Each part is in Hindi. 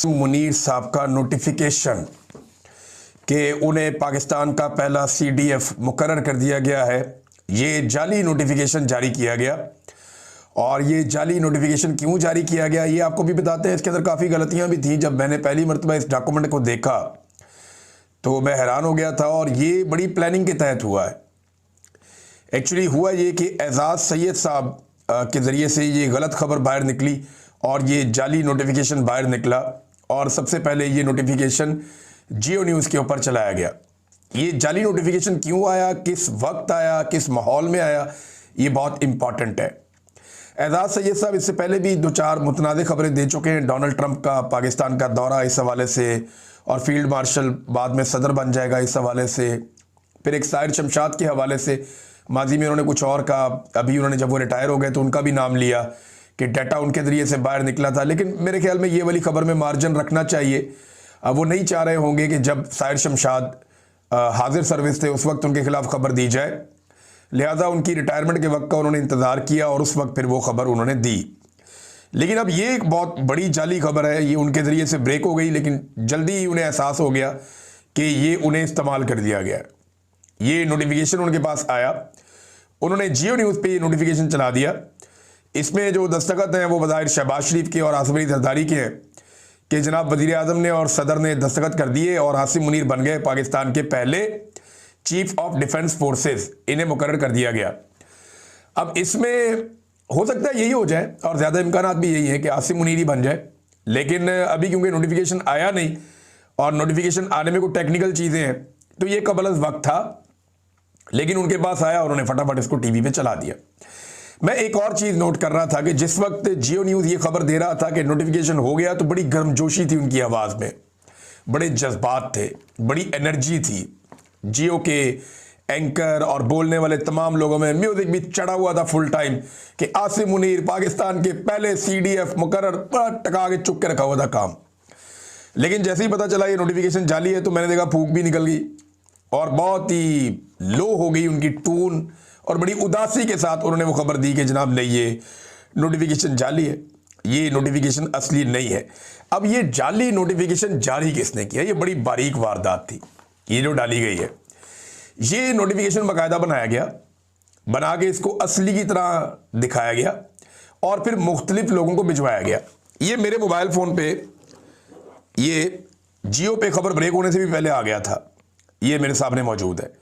मुनीर साहब का नोटिफिकेशन कि उन्हें पाकिस्तान का पहला CDF मुकर्रर कर दिया गया है। ये जाली नोटिफिकेशन जारी किया गया और ये जाली नोटिफिकेशन क्यों जारी किया गया ये आपको भी बताते हैं। इसके अंदर काफ़ी गलतियां भी थी। जब मैंने पहली मरतबा इस डॉक्यूमेंट को देखा तो मैं हैरान हो गया था और ये बड़ी प्लानिंग के तहत हुआ है। एक्चुअली हुआ ये कि एजाज सैयद साहब के ज़रिए से ये गलत खबर बाहर निकली और ये जाली नोटिफिकेशन बाहर निकला और सबसे पहले ये नोटिफिकेशन जियो न्यूज़ के ऊपर चलाया गया। ये जाली नोटिफिकेशन क्यों आया, किस वक्त आया, किस माहौल में आया, ये बहुत इंपॉर्टेंट है। एजाज सैयद साहब इससे पहले भी दो चार मुतनाज़ खबरें दे चुके हैं। डोनाल्ड ट्रंप का पाकिस्तान का दौरा इस हवाले से, और फील्ड मार्शल बाद में सदर बन जाएगा इस हवाले से। फिर एक साहिर शमशाद के हवाले से माजी में उन्होंने कुछ और कहा। अभी उन्होंने जब वो रिटायर हो गए तो उनका भी नाम लिया कि डाटा उनके ज़रिए से बाहर निकला था। लेकिन मेरे ख्याल में ये वाली खबर में मार्जिन रखना चाहिए। वो नहीं चाह रहे होंगे कि जब साहिर शमशाद हाजिर सर्विस थे उस वक्त उनके खिलाफ खबर दी जाए, लिहाजा उनकी रिटायरमेंट के वक्त का उन्होंने इंतज़ार किया और उस वक्त फिर वो खबर उन्होंने दी। लेकिन अब ये एक बहुत बड़ी जाली खबर है, ये उनके ज़रिए से ब्रेक हो गई, लेकिन जल्दी ही उन्हें एहसास हो गया कि ये उन्हें इस्तेमाल कर दिया गया। ये नोटिफिकेशन उनके पास आया, उन्होंने जियो न्यूज़ पे ये नोटिफिकेशन चला दिया। इसमें जो दस्तखत हैं वो बज़ाहिर शहबाज शरीफ के और आसिम अली जरदारी के हैं कि जनाब वज़ीर आज़म ने और सदर ने दस्तखत कर दिए और आसिम मुनीर बन गए पाकिस्तान के पहले चीफ ऑफ डिफेंस फोर्सेस, इन्हें मुकर्रर कर दिया गया। अब इसमें हो सकता है यही हो जाए और ज़्यादा इम्कानात भी यही है कि आसिम मुनीर ही बन जाए। लेकिन अभी क्योंकि नोटिफिकेशन आया नहीं और नोटिफिकेशन आने में कोई टेक्निकल चीज़ें हैं तो ये कबल अज़ वक्त था, लेकिन उनके पास आया और उन्होंने फटाफट इसको टीवी पे चला दिया। मैं एक और चीज़ नोट कर रहा था कि जिस वक्त जियो न्यूज़ ये खबर दे रहा था कि नोटिफिकेशन हो गया तो बड़ी गर्मजोशी थी उनकी आवाज़ में, बड़े जज्बात थे, बड़ी एनर्जी थी। जियो के एंकर और बोलने वाले तमाम लोगों में म्यूजिक भी चढ़ा हुआ था फुल टाइम कि आसिम मुनीर पाकिस्तान के पहले CDF मुकर्रर, बड़ा टका के चुप के रखा हुआ था काम। लेकिन जैसे ही पता चला ये नोटिफिकेशन जाली है तो मैंने देखा फूंक भी निकल गई और बहुत ही लो हो गई उनकी टून और बड़ी उदासी के साथ उन्होंने वो खबर दी कि जनाब नहीं, ये नोटिफिकेशन जाली है, ये नोटिफिकेशन असली नहीं है। अब ये जाली नोटिफिकेशन जारी किसने किया, ये बड़ी बारीक वारदात थी ये जो डाली गई है। ये नोटिफिकेशन बाकायदा बनाया गया, बना के इसको असली की तरह दिखाया गया और फिर मुख्तलिफ लोगों को भिजवाया गया। ये मेरे मोबाइल फ़ोन पे ये जियो पे खबर ब्रेक होने से भी पहले आ गया था, ये मेरे सामने मौजूद है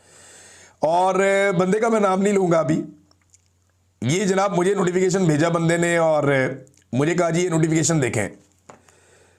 और बंदे का मैं नाम नहीं लूँगा अभी। ये जनाब मुझे नोटिफिकेशन भेजा बंदे ने और मुझे कहा जी ये नोटिफिकेशन देखें।